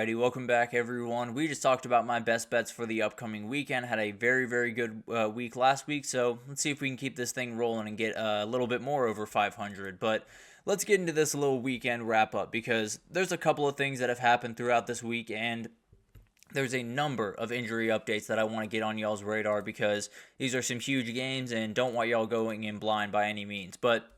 Alrighty, welcome back everyone. We just talked about my best bets for the upcoming weekend. Had a very good week last week, so let's see if we can keep this thing rolling and get a little bit more over 500. But let's get into this little weekend wrap up because there's a couple of things that have happened throughout this week, and there's a number of injury updates that I want to get on y'all's radar because these are some huge games and don't want y'all going in blind by any means. But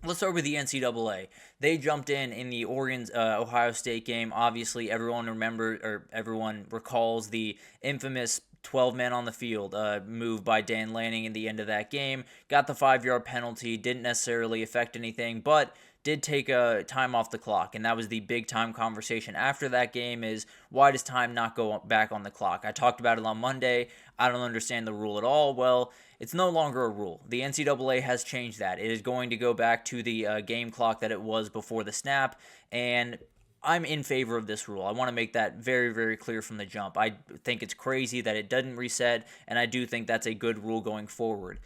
let's start with the NCAA. They jumped in the Oregon's Ohio State game. Obviously, everyone recalls the infamous 12 men on the field move by Dan Lanning in the end of that game. Got the 5-yard penalty. Didn't necessarily affect anything, but did take a time off the clock, and that was the big time conversation after that game is why does time not go back on the clock? I talked about it on Monday. I don't understand the rule at all. Well, it's no longer a rule. The NCAA has changed that. It is going to go back to the game clock that it was before the snap, and I'm in favor of this rule. I want to make that very clear from the jump. I think it's crazy that it doesn't reset, and I do think that's a good rule going forward.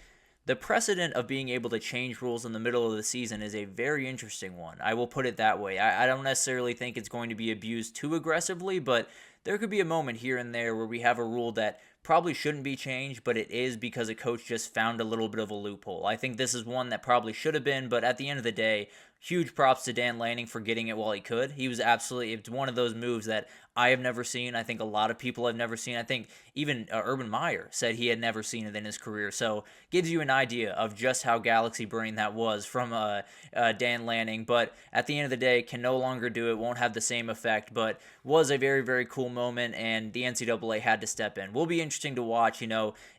The precedent of being able to change rules in the middle of the season is a very interesting one. I will put it that way. I don't necessarily think it's going to be abused too aggressively, but there could be a moment here and there where we have a rule that probably shouldn't be changed, but it is because a coach just found a little bit of a loophole. I think this is one that probably should have been, but at the end of the day, huge props to Dan Lanning for getting it while he could. It's one of those moves that I have never seen. I think a lot of people have never seen. I think even Urban Meyer said he had never seen it in his career. So gives you an idea of just how galaxy brain that was from Dan Lanning. But at the end of the day, can no longer do it, won't have the same effect, but was a very cool moment, and the NCAA had to step in. Will be interesting to watch,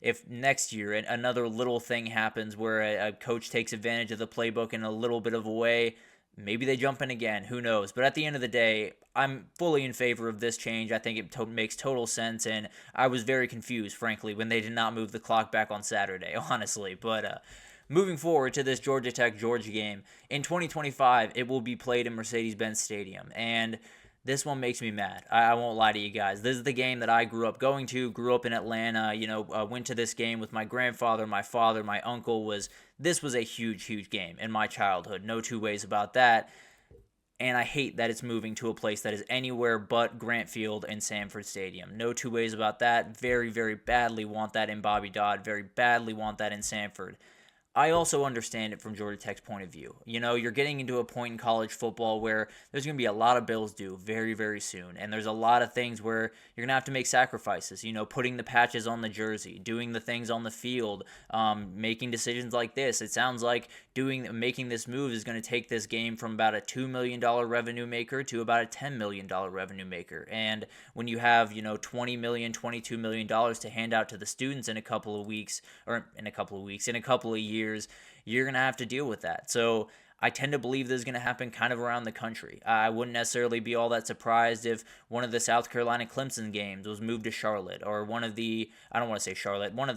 if next year another little thing happens where a coach takes advantage of the playbook in a little bit of a way. Maybe they jump in again. Who knows? But at the end of the day, I'm fully in favor of this change. I think it makes total sense, and I was very confused, frankly, when they did not move the clock back on Saturday, honestly. But moving forward to this Georgia Tech-Georgia game, in 2025, it will be played in Mercedes-Benz Stadium, and this one makes me mad. I won't lie to you guys. This is the game that I grew up going to, grew up in Atlanta, went to this game with my grandfather, my father, my uncle. This was a huge game in my childhood. No two ways about that. And I hate that it's moving to a place that is anywhere but Grant Field and Sanford Stadium. No two ways about that. Very badly want that in Bobby Dodd. Very badly want that in Sanford. I also understand it from Georgia Tech's point of view. You're getting into a point in college football where there's going to be a lot of bills due very soon. And there's a lot of things where you're going to have to make sacrifices, putting the patches on the jersey, doing the things on the field, making decisions like this. It sounds like making this move is going to take this game from about a $2 million revenue maker to about a $10 million revenue maker. And when you have, $20 million, $22 million to hand out to the students in a couple of years, you're going to have to deal with that. So I tend to believe this is going to happen kind of around the country. I wouldn't necessarily be all that surprised if one of the South Carolina Clemson games was moved to Charlotte, or one of the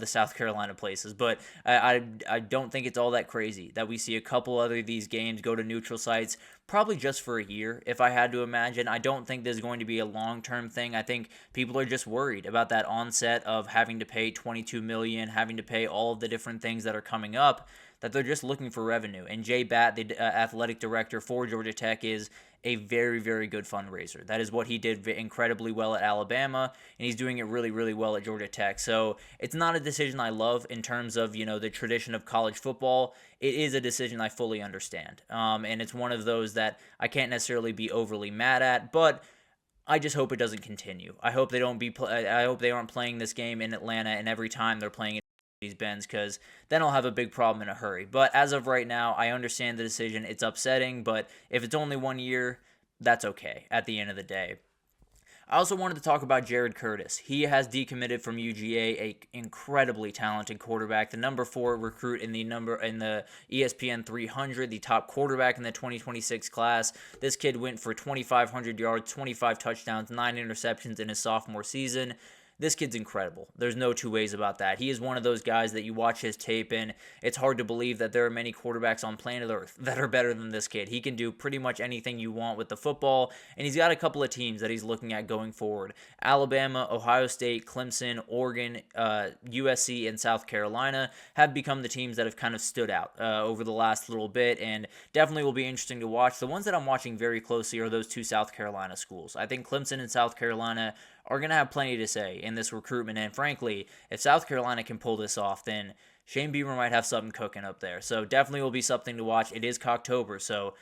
South Carolina places, but I don't think it's all that crazy that we see a couple other of these games go to neutral sites, probably just for a year, if I had to imagine. I don't think this is going to be a long-term thing. I think people are just worried about that onset of having to pay $22 million, having to pay all of the different things that are coming up, that they're just looking for revenue. And Jay Batt, the athletic director for Georgia Tech, is a very good fundraiser. That is what he did incredibly well at Alabama, and he's doing it really well at Georgia Tech. So it's not a decision I love in terms of, the tradition of college football. It is a decision I fully understand. And it's one of those that I can't necessarily be overly mad at, but I just hope it doesn't continue. I hope they aren't playing this game in Atlanta, and every time they're playing Benz, because then I'll have a big problem in a hurry. But as of right now, I understand the decision. It's upsetting, but if it's only 1 year, that's okay at the end of the day. I also wanted to talk about Jared Curtis. He has decommitted from UGA, a incredibly talented quarterback, the number 4 recruit in the ESPN 300, the top quarterback in the 2026 class. This kid went for 2,500 yards, 25 touchdowns, 9 interceptions in his sophomore season. This kid's incredible. There's no two ways about that. He is one of those guys that you watch his tape and it's hard to believe that there are many quarterbacks on planet Earth that are better than this kid. He can do pretty much anything you want with the football, and he's got a couple of teams that he's looking at going forward. Alabama, Ohio State, Clemson, Oregon, USC, and South Carolina have become the teams that have kind of stood out over the last little bit, and definitely will be interesting to watch. The ones that I'm watching very closely are those two South Carolina schools. I think Clemson and South Carolina are going to have plenty to say in this recruitment, and frankly, if South Carolina can pull this off, then Shane Beamer might have something cooking up there. So definitely will be something to watch. It is Cocktober, so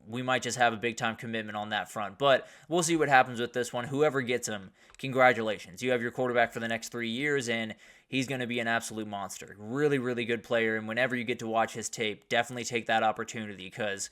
we might just have a big-time commitment on that front. But we'll see what happens with this one. Whoever gets him, congratulations. You have your quarterback for the next 3 years, and he's going to be an absolute monster. Really, really good player, and whenever you get to watch his tape, definitely take that opportunity because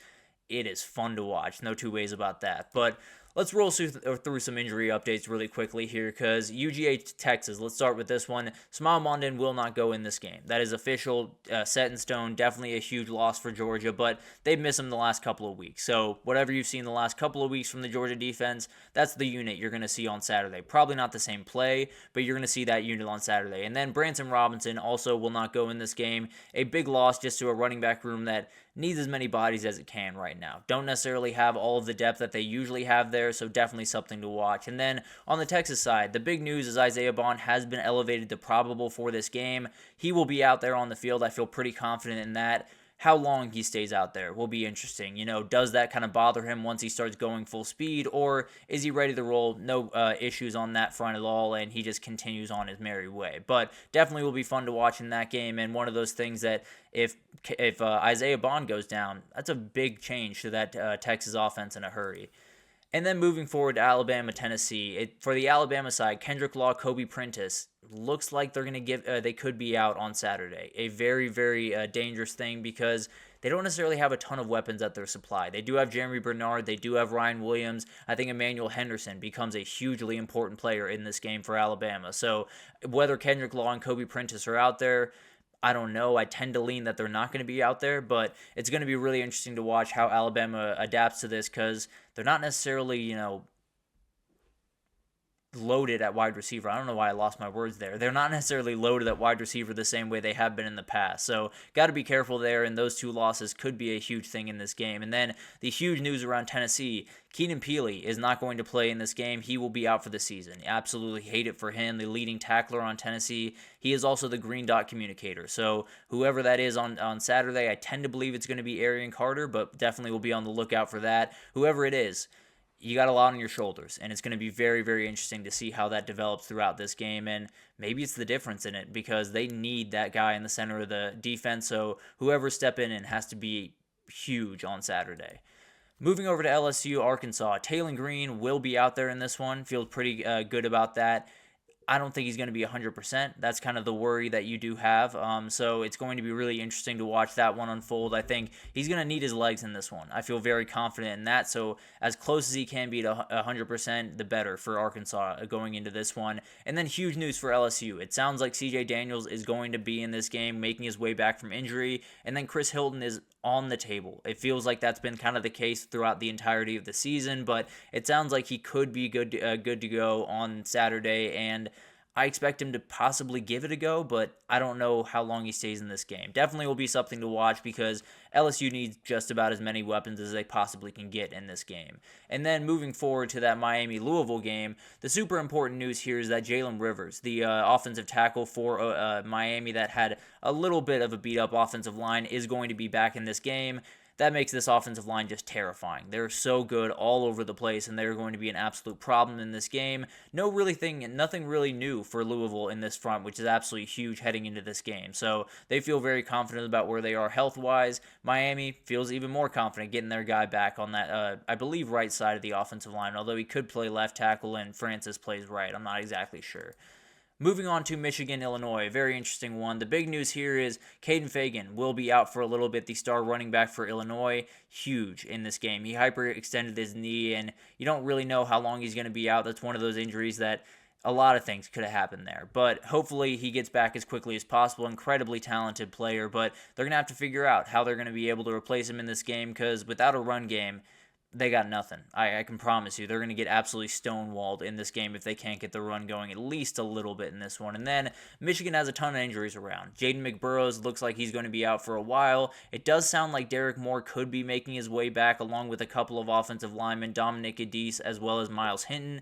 it is fun to watch. No two ways about that. But let's roll through some injury updates really quickly here because UGA Texas, let's start with this one. Smile Mondin will not go in this game. That is official, set in stone, definitely a huge loss for Georgia, but they've missed him the last couple of weeks. So whatever you've seen the last couple of weeks from the Georgia defense, that's the unit you're going to see on Saturday. Probably not the same play, but you're going to see that unit on Saturday. And then Branson Robinson also will not go in this game. A big loss just to a running back room that needs as many bodies as it can right now. Don't necessarily have all of the depth that they usually have there, so definitely something to watch. And then on the Texas side, the big news is Isaiah Bond has been elevated to probable for this game. He will be out there on the field. I feel pretty confident in that. How long he stays out there will be interesting. Does that kind of bother him once he starts going full speed, or is he ready to roll? No issues on that front at all, and he just continues on his merry way. But definitely will be fun to watch in that game, and one of those things that if Isaiah Bond goes down, that's a big change to that Texas offense in a hurry. And then moving forward to Alabama, Tennessee. For the Alabama side, Kendrick Law, Kobe Prentice, looks like they're going to they could be out on Saturday. A very, very dangerous thing because they don't necessarily have a ton of weapons at their supply. They do have Jeremy Bernard. They do have Ryan Williams. I think Emmanuel Henderson becomes a hugely important player in this game for Alabama. So whether Kendrick Law and Kobe Prentice are out there, I don't know. I tend to lean that they're not going to be out there, but it's going to be really interesting to watch how Alabama adapts to this because they're not necessarily, loaded at wide receiver. I don't know why I lost my words there. They're not necessarily loaded at wide receiver the same way they have been in the past. So got to be careful there, and those two losses could be a huge thing in this game. And then the huge news around Tennessee, Keenan Peely is not going to play in this game. He will be out for the season. Absolutely hate it for him, the leading tackler on Tennessee. He is also the green dot communicator. So whoever that is on Saturday, I tend to believe it's going to be Arian Carter, but definitely will be on the lookout for that. Whoever it is, you got a lot on your shoulders, and it's going to be very, very interesting to see how that develops throughout this game, and maybe it's the difference in it because they need that guy in the center of the defense, so whoever's stepping in has to be huge on Saturday. Moving over to LSU, Arkansas, Taylon Green will be out there in this one. Feels pretty good about that. I don't think he's going to be 100%. That's kind of the worry that you do have. So it's going to be really interesting to watch that one unfold. I think he's going to need his legs in this one. I feel very confident in that. So as close as he can be to 100%, the better for Arkansas going into this one. And then huge news for LSU. It sounds like CJ Daniels is going to be in this game, making his way back from injury. And then Chris Hilton is on the table. It feels like that's been kind of the case throughout the entirety of the season, but it sounds like he could be good to go on Saturday, and I expect him to possibly give it a go, but I don't know how long he stays in this game. Definitely will be something to watch because LSU needs just about as many weapons as they possibly can get in this game. And then moving forward to that Miami-Louisville game, the super important news here is that Jalen Rivers, the offensive tackle for Miami that had a little bit of a beat-up offensive line, is going to be back in this game. That makes this offensive line just terrifying. They're so good all over the place, and they're going to be an absolute problem in this game. Nothing really new for Louisville in this front, which is absolutely huge heading into this game. So they feel very confident about where they are health-wise. Miami feels even more confident getting their guy back on that, I believe, right side of the offensive line, although he could play left tackle and Francis plays right. I'm not exactly sure. Moving on to Michigan, Illinois, a very interesting one. The big news here is Caden Fagan will be out for a little bit, the star running back for Illinois. Huge in this game. He hyperextended his knee, and you don't really know how long he's going to be out. That's one of those injuries that a lot of things could have happened there. But hopefully he gets back as quickly as possible. Incredibly talented player, but they're going to have to figure out how they're going to be able to replace him in this game because without a run game, they got nothing. I can promise you they're going to get absolutely stonewalled in this game if they can't get the run going at least a little bit in this one. And then Michigan has a ton of injuries around. Jaden McBurrows looks like he's going to be out for a while. It does sound like Derek Moore could be making his way back along with a couple of offensive linemen, Dominic Adese as well as Miles Hinton.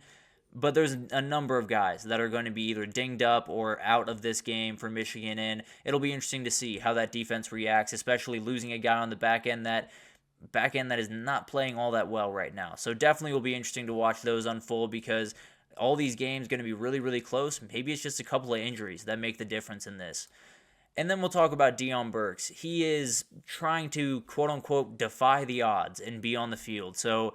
But there's a number of guys that are going to be either dinged up or out of this game for Michigan, and it'll be interesting to see how that defense reacts, especially losing a guy on the back end that is not playing all that well right now. So definitely will be interesting to watch those unfold because all these games going to be really, really close. Maybe it's just a couple of injuries that make the difference in this. And then we'll talk about Deion Burks. He is trying to, quote-unquote, defy the odds and be on the field. So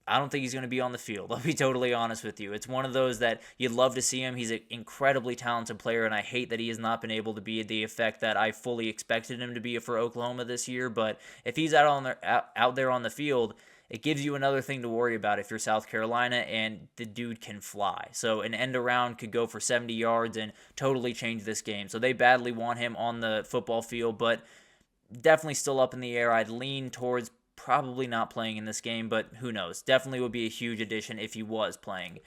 I don't think he's going to be on the field. I'll be totally honest with you. It's one of those that you'd love to see him. He's an incredibly talented player, and I hate that he has not been able to be the effect that I fully expected him to be for Oklahoma this year. But if he's out there on the field, it gives you another thing to worry about if you're South Carolina, and the dude can fly. So an end around could go for 70 yards and totally change this game. So they badly want him on the football field, but definitely still up in the air. I'd lean towards probably not playing in this game, but who knows? Definitely would be a huge addition if he was playing.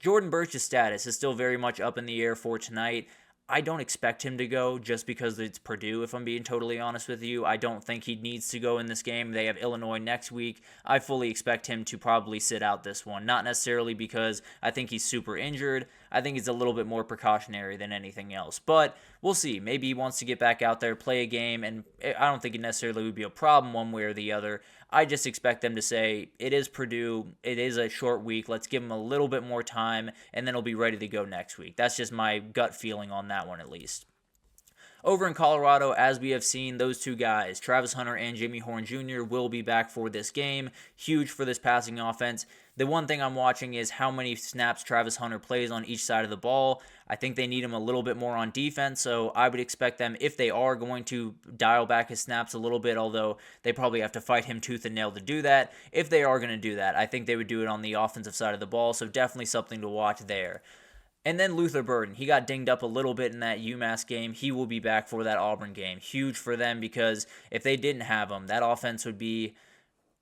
Jordan Burch's status is still very much up in the air for tonight. I don't expect him to go just because it's Purdue, if I'm being totally honest with you. I don't think he needs to go in this game. They have Illinois next week. I fully expect him to probably sit out this one. Not necessarily because I think he's super injured. I think he's a little bit more precautionary than anything else. But we'll see. Maybe he wants to get back out there, play a game, and I don't think it necessarily would be a problem one way or the other. I just expect them to say, it is Purdue, it is a short week, let's give them a little bit more time, and then he'll be ready to go next week. That's just my gut feeling on that one, at least. Over in Colorado, as we have seen, those two guys, Travis Hunter and Jimmy Horn Jr., will be back for this game. Huge for this passing offense. The one thing I'm watching is how many snaps Travis Hunter plays on each side of the ball. I think they need him a little bit more on defense, so I would expect them, if they are going to dial back his snaps a little bit, although they probably have to fight him tooth and nail to do that. If they are going to do that, I think they would do it on the offensive side of the ball, so definitely something to watch there. And then Luther Burden, he got dinged up a little bit in that UMass game. He will be back for that Auburn game. Huge for them because if they didn't have him, that offense would be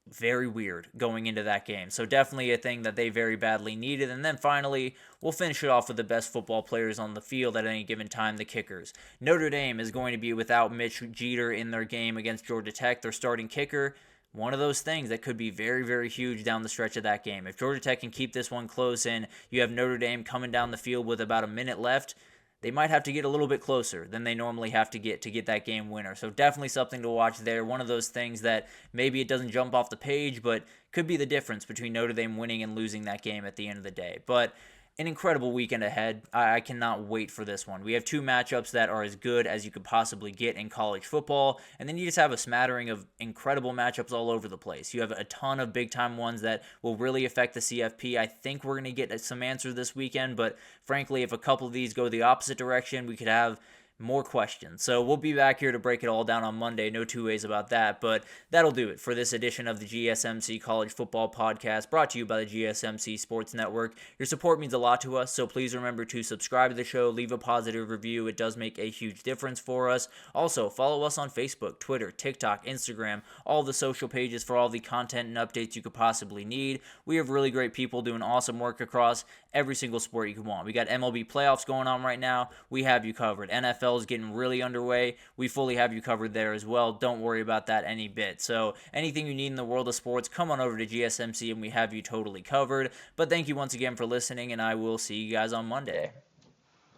very weird going into that game. So definitely a thing that they very badly needed. And then finally, we'll finish it off with the best football players on the field at any given time, the kickers. Notre Dame is going to be without Mitch Jeter in their game against Georgia Tech, their starting kicker. One of those things that could be very, very huge down the stretch of that game. If Georgia Tech can keep this one close and you have Notre Dame coming down the field with about a minute left, they might have to get a little bit closer than they normally have to get that game winner. So definitely something to watch there. One of those things that maybe it doesn't jump off the page, but could be the difference between Notre Dame winning and losing that game at the end of the day. But an incredible weekend ahead. I cannot wait for this one. We have two matchups that are as good as you could possibly get in college football, and then you just have a smattering of incredible matchups all over the place. You have a ton of big-time ones that will really affect the CFP. I think we're going to get some answers this weekend, but frankly, if a couple of these go the opposite direction, we could have more questions. So we'll be back here to break it all down on Monday. No two ways about that. But that'll do it for this edition of the GSMC College Football Podcast, brought to you by the GSMC Sports Network. Your support means a lot to us, so please remember to subscribe to the show, leave a positive review. It does make a huge difference for us. Also, follow us on Facebook, Twitter, TikTok, Instagram, all the social pages for all the content and updates you could possibly need. We have really great people doing awesome work across every single sport you could want. We got MLB playoffs going on right now. We have you covered. NFL is getting really underway. We fully have you covered there as well. Don't worry about that any bit. So anything you need in the world of sports, come on over to GSMC and we have you totally covered. But thank you once again for listening, and I will see you guys on Monday.